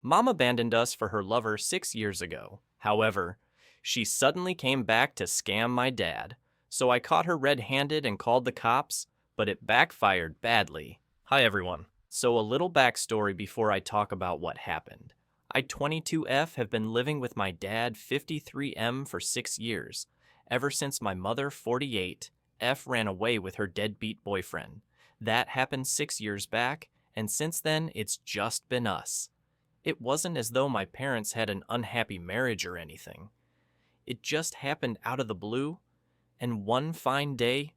Mom abandoned us for her lover 6 years ago. However, she suddenly came back to scam my dad. So I caught her red-handed and called the cops, but it backfired badly. Hi everyone. So a little backstory before I talk about what happened. I 22F have been living with my dad 53M for 6 years. Ever since my mother 48, F ran away with her deadbeat boyfriend. That happened 6 years back, and since then it's just been us. It wasn't as though my parents had an unhappy marriage or anything. It just happened out of the blue, and one fine day,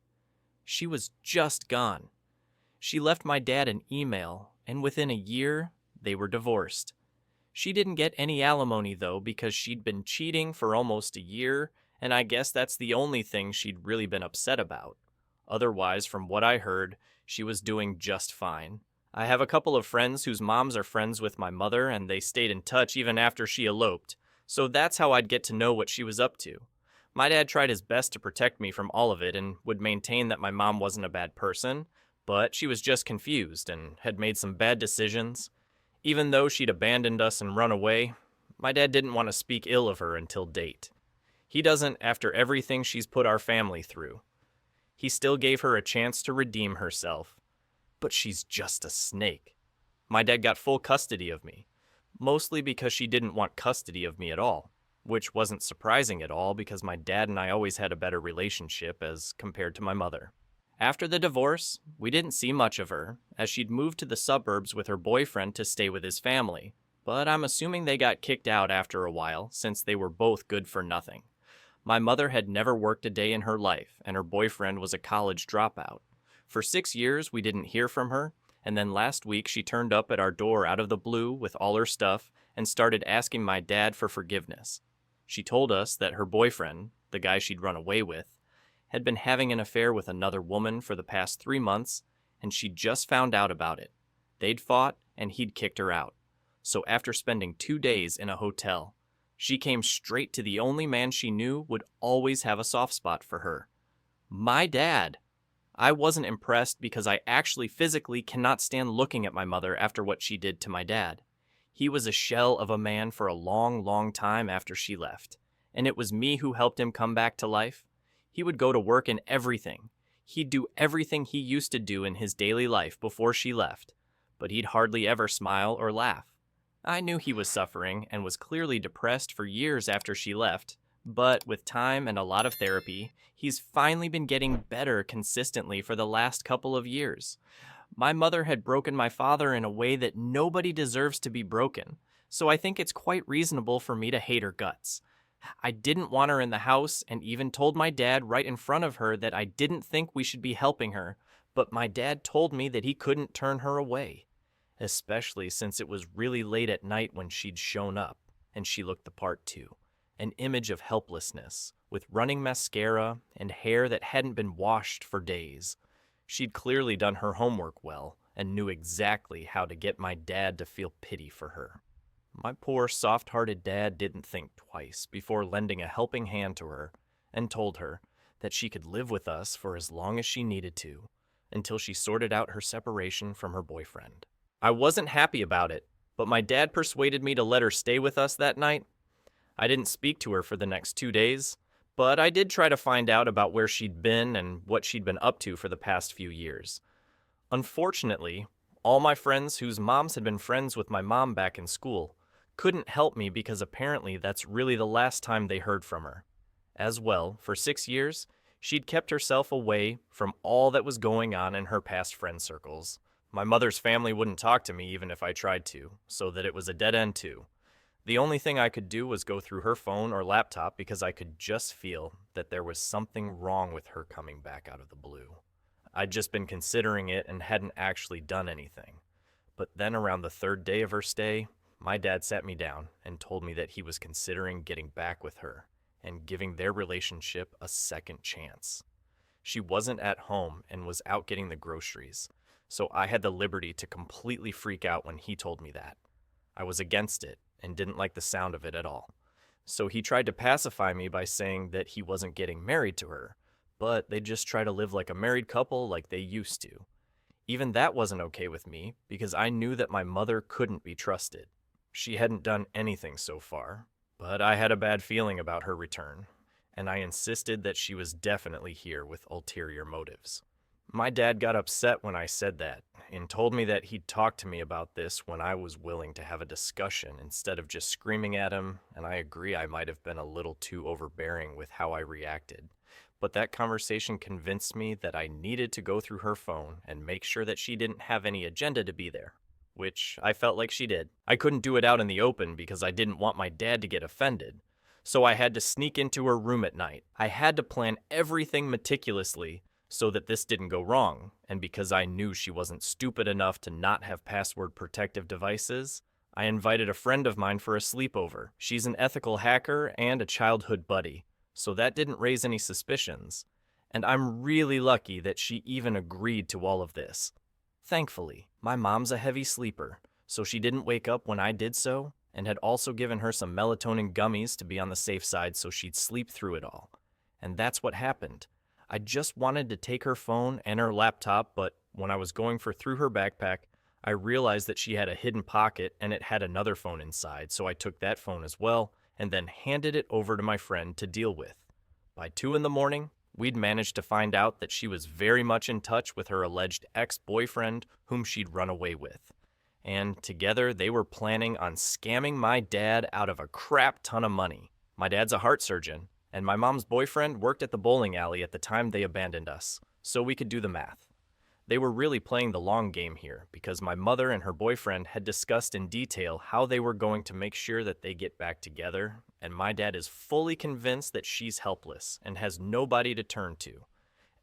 she was just gone. She left my dad an email, and within a year, they were divorced. She didn't get any alimony though because she'd been cheating for almost a year, and I guess that's the only thing she'd really been upset about. Otherwise, from what I heard, she was doing just fine. I have a couple of friends whose moms are friends with my mother, and they stayed in touch even after she eloped, so that's how I'd get to know what she was up to. My dad tried his best to protect me from all of it and would maintain that my mom wasn't a bad person, but she was just confused and had made some bad decisions. Even though she'd abandoned us and run away, my dad didn't want to speak ill of her until date. He doesn't after everything she's put our family through. He still gave her a chance to redeem herself. But she's just a snake. My dad got full custody of me, mostly because she didn't want custody of me at all, which wasn't surprising at all because my dad and I always had a better relationship as compared to my mother. After the divorce, we didn't see much of her, as she'd moved to the suburbs with her boyfriend to stay with his family, but I'm assuming they got kicked out after a while since they were both good for nothing. My mother had never worked a day in her life, and her boyfriend was a college dropout. For 6 years, we didn't hear from her, and then last week she turned up at our door out of the blue with all her stuff and started asking my dad for forgiveness. She told us that her boyfriend, the guy she'd run away with, had been having an affair with another woman for the past 3 months, and she'd just found out about it. They'd fought, and he'd kicked her out. So after spending 2 days in a hotel, she came straight to the only man she knew would always have a soft spot for her. My dad. I wasn't impressed because I actually physically cannot stand looking at my mother after what she did to my dad. He was a shell of a man for a long, long time after she left, and it was me who helped him come back to life. He would go to work in everything. He'd do everything he used to do in his daily life before she left, but he'd hardly ever smile or laugh. I knew he was suffering and was clearly depressed for years after she left, but with time and a lot of therapy, he's finally been getting better consistently for the last couple of years. My mother had broken my father in a way that nobody deserves to be broken, so I think it's quite reasonable for me to hate her guts. I didn't want her in the house and even told my dad right in front of her that I didn't think we should be helping her, but my dad told me that he couldn't turn her away, especially since it was really late at night when she'd shown up, and she looked the part too. An image of helplessness, with running mascara and hair that hadn't been washed for days. She'd clearly done her homework well and knew exactly how to get my dad to feel pity for her. My poor soft-hearted dad didn't think twice before lending a helping hand to her and told her that she could live with us for as long as she needed to, until she sorted out her separation from her boyfriend. I wasn't happy about it, but my dad persuaded me to let her stay with us that night. I didn't speak to her for the next 2 days, but I did try to find out about where she'd been and what she'd been up to for the past few years. Unfortunately, all my friends whose moms had been friends with my mom back in school couldn't help me because apparently that's really the last time they heard from her. As well, for 6 years, she'd kept herself away from all that was going on in her past friend circles. My mother's family wouldn't talk to me even if I tried to, so that it was a dead end too. The only thing I could do was go through her phone or laptop because I could just feel that there was something wrong with her coming back out of the blue. I'd just been considering it and hadn't actually done anything. But then around the 3rd day of her stay, my dad sat me down and told me that he was considering getting back with her and giving their relationship a second chance. She wasn't at home and was out getting the groceries, so I had the liberty to completely freak out when he told me that. I was against it and didn't like the sound of it at all. So he tried to pacify me by saying that he wasn't getting married to her, but they'd just try to live like a married couple like they used to. Even that wasn't okay with me because I knew that my mother couldn't be trusted. She hadn't done anything so far, but I had a bad feeling about her return, and I insisted that she was definitely here with ulterior motives. My dad got upset when I said that, and told me that he'd talk to me about this when I was willing to have a discussion instead of just screaming at him, and I agree I might have been a little too overbearing with how I reacted. But that conversation convinced me that I needed to go through her phone and make sure that she didn't have any agenda to be there, which I felt like she did. I couldn't do it out in the open because I didn't want my dad to get offended, so I had to sneak into her room at night. I had to plan everything meticulously so that this didn't go wrong, and because I knew she wasn't stupid enough to not have password protective devices, I invited a friend of mine for a sleepover. She's an ethical hacker and a childhood buddy, so that didn't raise any suspicions, and I'm really lucky that she even agreed to all of this. Thankfully, my mom's a heavy sleeper, so she didn't wake up when I did so, and had also given her some melatonin gummies to be on the safe side so she'd sleep through it all. And that's what happened. I just wanted to take her phone and her laptop, but when I was going through her backpack, I realized that she had a hidden pocket and it had another phone inside, so I took that phone as well and then handed it over to my friend to deal with. By 2 in the morning, we'd managed to find out that she was very much in touch with her alleged ex-boyfriend whom she'd run away with. And together they were planning on scamming my dad out of a crap ton of money. My dad's a heart surgeon, and my mom's boyfriend worked at the bowling alley at the time they abandoned us, so we could do the math. They were really playing the long game here because my mother and her boyfriend had discussed in detail how they were going to make sure that they get back together, and my dad is fully convinced that she's helpless and has nobody to turn to.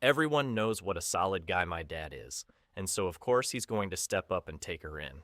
Everyone knows what a solid guy my dad is, and so of course he's going to step up and take her in.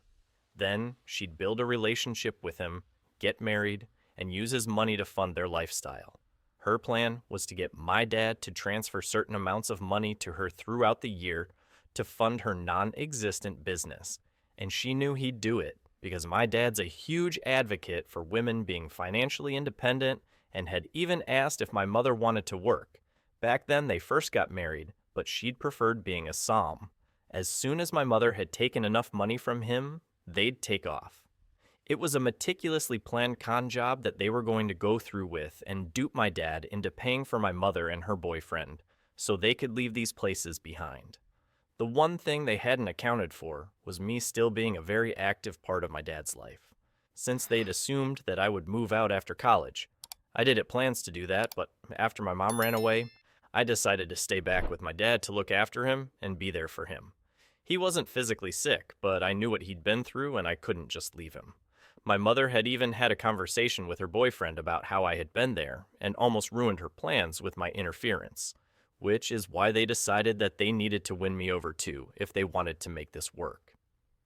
Then she'd build a relationship with him, get married, and use his money to fund their lifestyle. Her plan was to get my dad to transfer certain amounts of money to her throughout the year to fund her non-existent business, and she knew he'd do it because my dad's a huge advocate for women being financially independent and had even asked if my mother wanted to work. Back then they first got married, but she'd preferred being a som. As soon as my mother had taken enough money from him, they'd take off. It was a meticulously planned con job that they were going to go through with and dupe my dad into paying for my mother and her boyfriend so they could leave these places behind. The one thing they hadn't accounted for was me still being a very active part of my dad's life, since they'd assumed that I would move out after college. I didn't plans to do that, but after my mom ran away, I decided to stay back with my dad to look after him and be there for him. He wasn't physically sick, but I knew what he'd been through and I couldn't just leave him. My mother had even had a conversation with her boyfriend about how I had been there and almost ruined her plans with my interference, which is why they decided that they needed to win me over too if they wanted to make this work.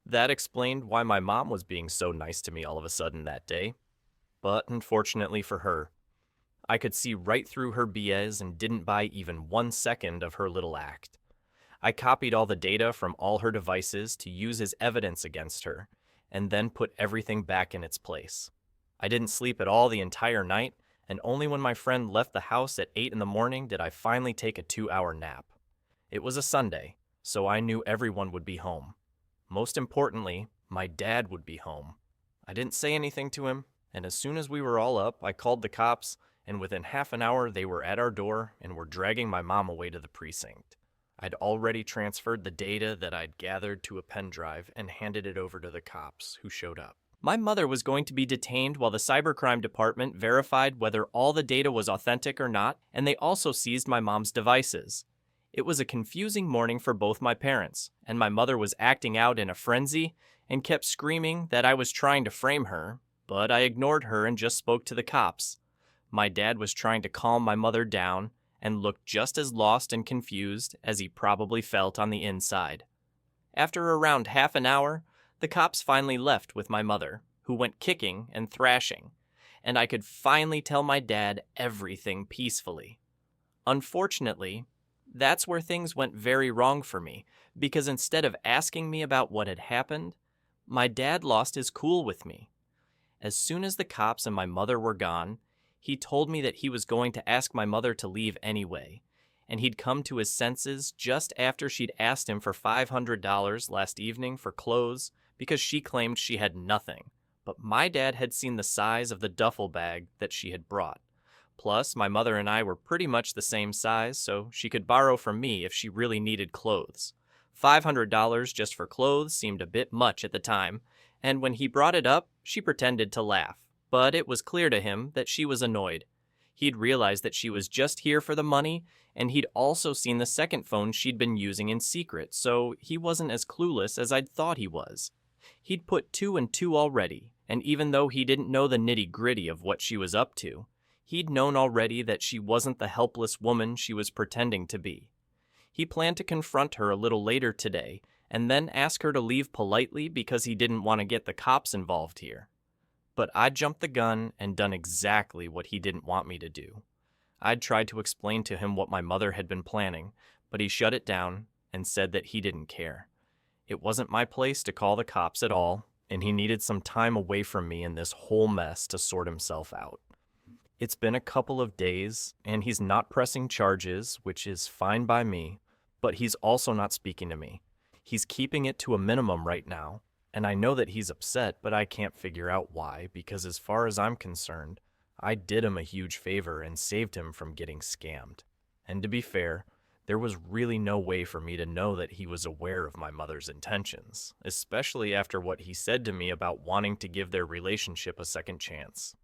That explained why my mom was being so nice to me all of a sudden that day. But unfortunately for her, I could see right through her BS and didn't buy even 1 second of her little act. I copied all the data from all her devices to use as evidence against her, and then put everything back in its place. I didn't sleep at all the entire night, and only when my friend left the house at 8 in the morning did I finally take a 2-hour nap. It was a Sunday, so I knew everyone would be home. Most importantly, my dad would be home. I didn't say anything to him, and as soon as we were all up, I called the cops, and within half an hour they were at our door and were dragging my mom away to the precinct. I'd already transferred the data that I'd gathered to a pen drive and handed it over to the cops, who showed up. My mother was going to be detained while the cybercrime department verified whether all the data was authentic or not, and they also seized my mom's devices. It was a confusing morning for both my parents, and my mother was acting out in a frenzy and kept screaming that I was trying to frame her, but I ignored her and just spoke to the cops. My dad was trying to calm my mother down and looked just as lost and confused as he probably felt on the inside. After around half an hour, the cops finally left with my mother, who went kicking and thrashing, and I could finally tell my dad everything peacefully. Unfortunately, that's where things went very wrong for me, because instead of asking me about what had happened, my dad lost his cool with me. As soon as the cops and my mother were gone, he told me that he was going to ask my mother to leave anyway, and he'd come to his senses just after she'd asked him for $500 last evening for clothes because she claimed she had nothing, but my dad had seen the size of the duffel bag that she had brought. Plus, my mother and I were pretty much the same size, so she could borrow from me if she really needed clothes. $500 just for clothes seemed a bit much at the time, and when he brought it up, she pretended to laugh, but it was clear to him that she was annoyed. He'd realized that she was just here for the money, and he'd also seen the second phone she'd been using in secret, so he wasn't as clueless as I'd thought he was. He'd put two and two already, and even though he didn't know the nitty-gritty of what she was up to, he'd known already that she wasn't the helpless woman she was pretending to be. He planned to confront her a little later today, and then ask her to leave politely because he didn't want to get the cops involved here. But I'd jumped the gun and done exactly what he didn't want me to do. I'd tried to explain to him what my mother had been planning, but he shut it down and said that he didn't care. It wasn't my place to call the cops at all, and he needed some time away from me in this whole mess to sort himself out. It's been a couple of days, and he's not pressing charges, which is fine by me, but he's also not speaking to me. He's keeping it to a minimum right now, and I know that he's upset, but I can't figure out why, because as far as I'm concerned, I did him a huge favor and saved him from getting scammed. And to be fair, there was really no way for me to know that he was aware of my mother's intentions, especially after what he said to me about wanting to give their relationship a second chance.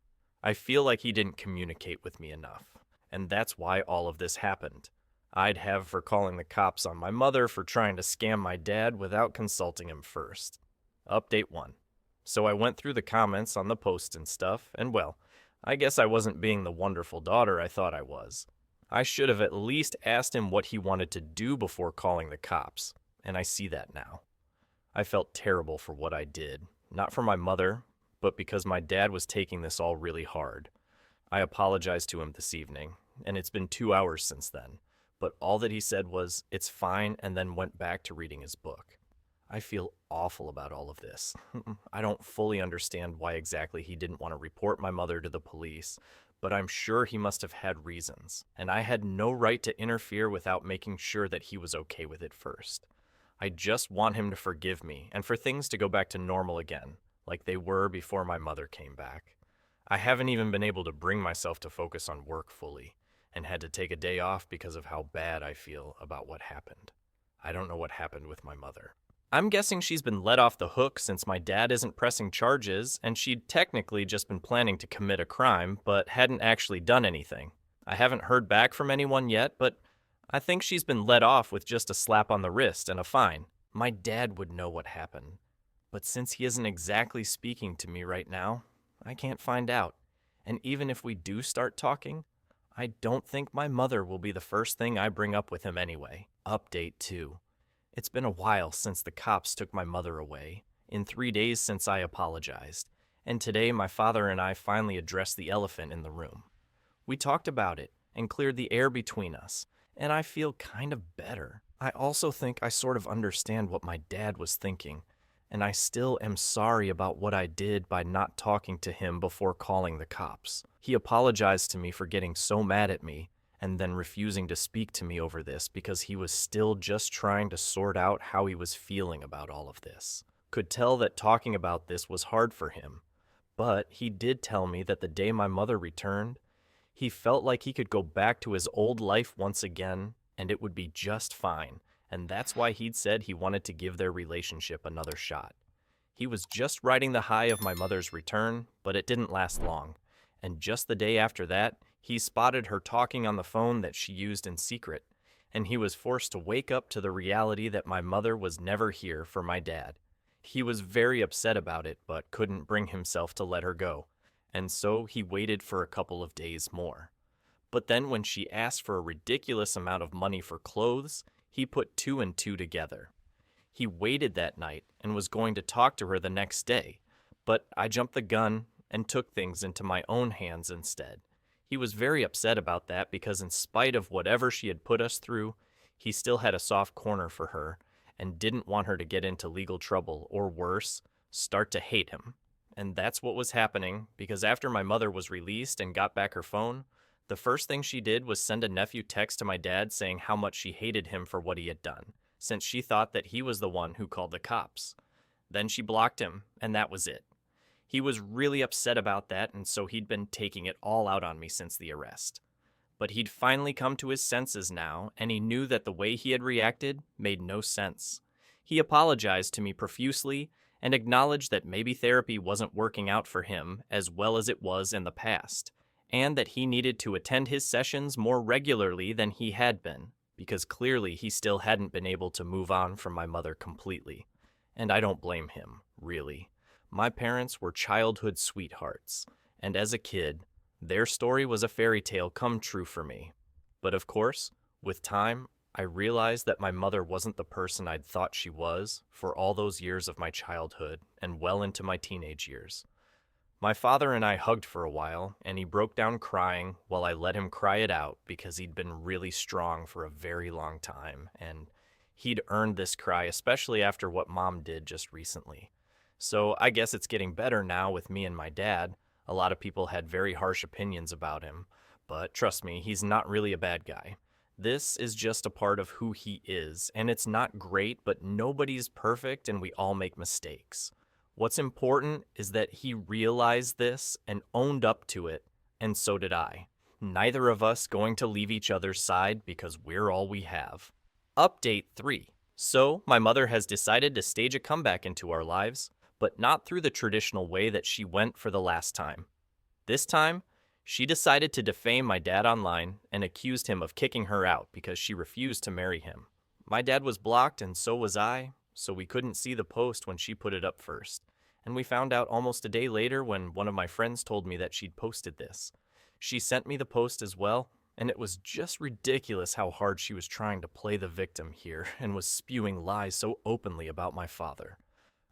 I feel like he didn't communicate with me enough, and that's why all of this happened. I'd have for calling the cops on my mother for trying to scam my dad without consulting him first. Update 1. So I went through the comments on the post and stuff, and well, I guess I wasn't being the wonderful daughter I thought I was. I should have at least asked him what he wanted to do before calling the cops, and I see that now. I felt terrible for what I did, not for my mother, but because my dad was taking this all really hard. I apologized to him this evening, and it's been 2 hours since then, but all that he said was, "It's fine," and then went back to reading his book. I feel awful about all of this. I don't fully understand why exactly he didn't want to report my mother to the police, but I'm sure he must have had reasons, and I had no right to interfere without making sure that he was okay with it first. I just want him to forgive me and for things to go back to normal again, like they were before my mother came back. I haven't even been able to bring myself to focus on work fully, and had to take a day off because of how bad I feel about what happened. I don't know what happened with my mother. I'm guessing she's been let off the hook since my dad isn't pressing charges, and she'd technically just been planning to commit a crime, but hadn't actually done anything. I haven't heard back from anyone yet, but I think she's been let off with just a slap on the wrist and a fine. My dad would know what happened. But since he isn't exactly speaking to me right now, I can't find out. And even if we do start talking, I don't think my mother will be the first thing I bring up with him anyway. Update 2. It's been a while since the cops took my mother away, in 3 days since I apologized, and today my father and I finally addressed the elephant in the room. We talked about it and cleared the air between us, and I feel kind of better. I also think I sort of understand what my dad was thinking, and I still am sorry about what I did by not talking to him before calling the cops. He apologized to me for getting so mad at me, and then refusing to speak to me over this because he was still just trying to sort out how he was feeling about all of this. Could tell that talking about this was hard for him, but he did tell me that the day my mother returned, he felt like he could go back to his old life once again, and it would be just fine, and that's why he'd said he wanted to give their relationship another shot. He was just riding the high of my mother's return, but it didn't last long, and just the day after that, he spotted her talking on the phone that she used in secret, and he was forced to wake up to the reality that my mother was never here for my dad. He was very upset about it, but couldn't bring himself to let her go, and so he waited for a couple of days more. But then when she asked for a ridiculous amount of money for clothes, he put two and two together. He waited that night and was going to talk to her the next day, but I jumped the gun and took things into my own hands instead. He was very upset about that because in spite of whatever she had put us through, he still had a soft corner for her and didn't want her to get into legal trouble or worse, start to hate him. And that's what was happening because after my mother was released and got back her phone, the first thing she did was send a nephew text to my dad saying how much she hated him for what he had done, since she thought that he was the one who called the cops. Then she blocked him, and that was it. He was really upset about that, and so he'd been taking it all out on me since the arrest. But he'd finally come to his senses now, and he knew that the way he had reacted made no sense. He apologized to me profusely and acknowledged that maybe therapy wasn't working out for him as well as it was in the past, and that he needed to attend his sessions more regularly than he had been, because clearly he still hadn't been able to move on from my mother completely. And I don't blame him, really. My parents were childhood sweethearts, and as a kid, their story was a fairy tale come true for me. But of course, with time, I realized that my mother wasn't the person I'd thought she was for all those years of my childhood and well into my teenage years. My father and I hugged for a while, and he broke down crying while I let him cry it out because he'd been really strong for a very long time, and he'd earned this cry, especially after what Mom did just recently. So I guess it's getting better now with me and my dad. A lot of people had very harsh opinions about him, but trust me, he's not really a bad guy. This is just a part of who he is, and it's not great, but nobody's perfect and we all make mistakes. What's important is that he realized this and owned up to it, and so did I. Neither of us going to leave each other's side because we're all we have. Update 3. So, my mother has decided to stage a comeback into our lives, but not through the traditional way that she went for the last time. This time, she decided to defame my dad online and accused him of kicking her out because she refused to marry him. My dad was blocked and so was I, so we couldn't see the post when she put it up first. And we found out almost a day later when one of my friends told me that she'd posted this. She sent me the post as well, and it was just ridiculous how hard she was trying to play the victim here and was spewing lies so openly about my father.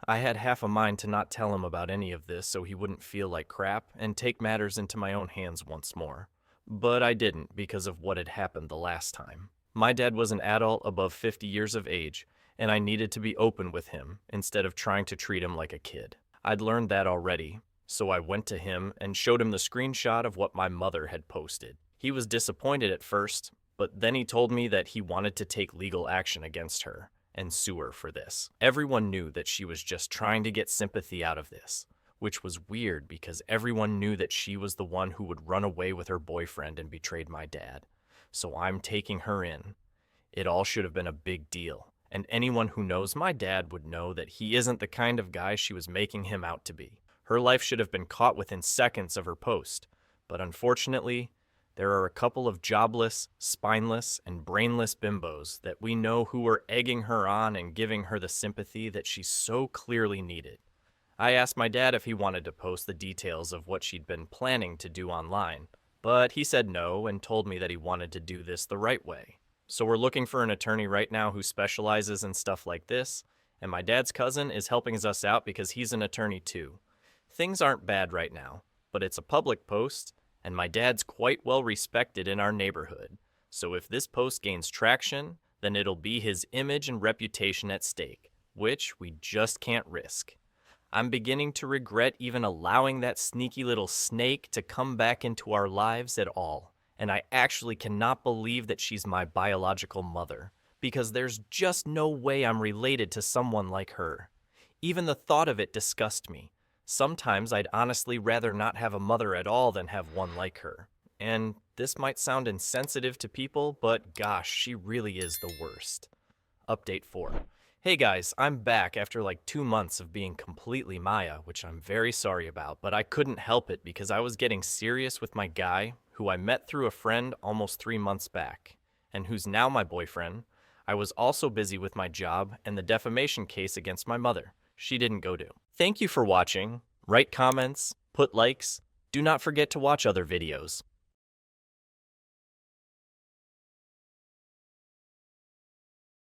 I had half a mind to not tell him about any of this so he wouldn't feel like crap and take matters into my own hands once more. But I didn't because of what had happened the last time. My dad was an adult above 50 years of age, and I needed to be open with him instead of trying to treat him like a kid. I'd learned that already, so I went to him and showed him the screenshot of what my mother had posted. He was disappointed at first, but then he told me that he wanted to take legal action against her and sue her for this. Everyone knew that she was just trying to get sympathy out of this, which was weird because everyone knew that she was the one who would run away with her boyfriend and betrayed my dad. So I'm taking her in. It all should have been a big deal, and anyone who knows my dad would know that he isn't the kind of guy she was making him out to be. Her life should have been caught within seconds of her post, but unfortunately, there are a couple of jobless, spineless, and brainless bimbos that we know who were egging her on and giving her the sympathy that she so clearly needed. I asked my dad if he wanted to post the details of what she'd been planning to do online, but he said no and told me that he wanted to do this the right way. So we're looking for an attorney right now who specializes in stuff like this, and my dad's cousin is helping us out because he's an attorney too. Things aren't bad right now, but it's a public post, and my dad's quite well respected in our neighborhood, so if this post gains traction, then it'll be his image and reputation at stake, which we just can't risk. I'm beginning to regret even allowing that sneaky little snake to come back into our lives at all, and I actually cannot believe that she's my biological mother, because there's just no way I'm related to someone like her. Even the thought of it disgusts me. Sometimes I'd honestly rather not have a mother at all than have one like her. And this might sound insensitive to people, but gosh, she really is the worst. Update 4. Hey guys, I'm back after like 2 months of being completely Maya, which I'm very sorry about, but I couldn't help it because I was getting serious with my guy, who I met through a friend almost 3 months back, and who's now my boyfriend. I was also busy with my job and the defamation case against my mother. She didn't go to. Thank you for watching. Write comments, put likes. Do not forget to watch other videos.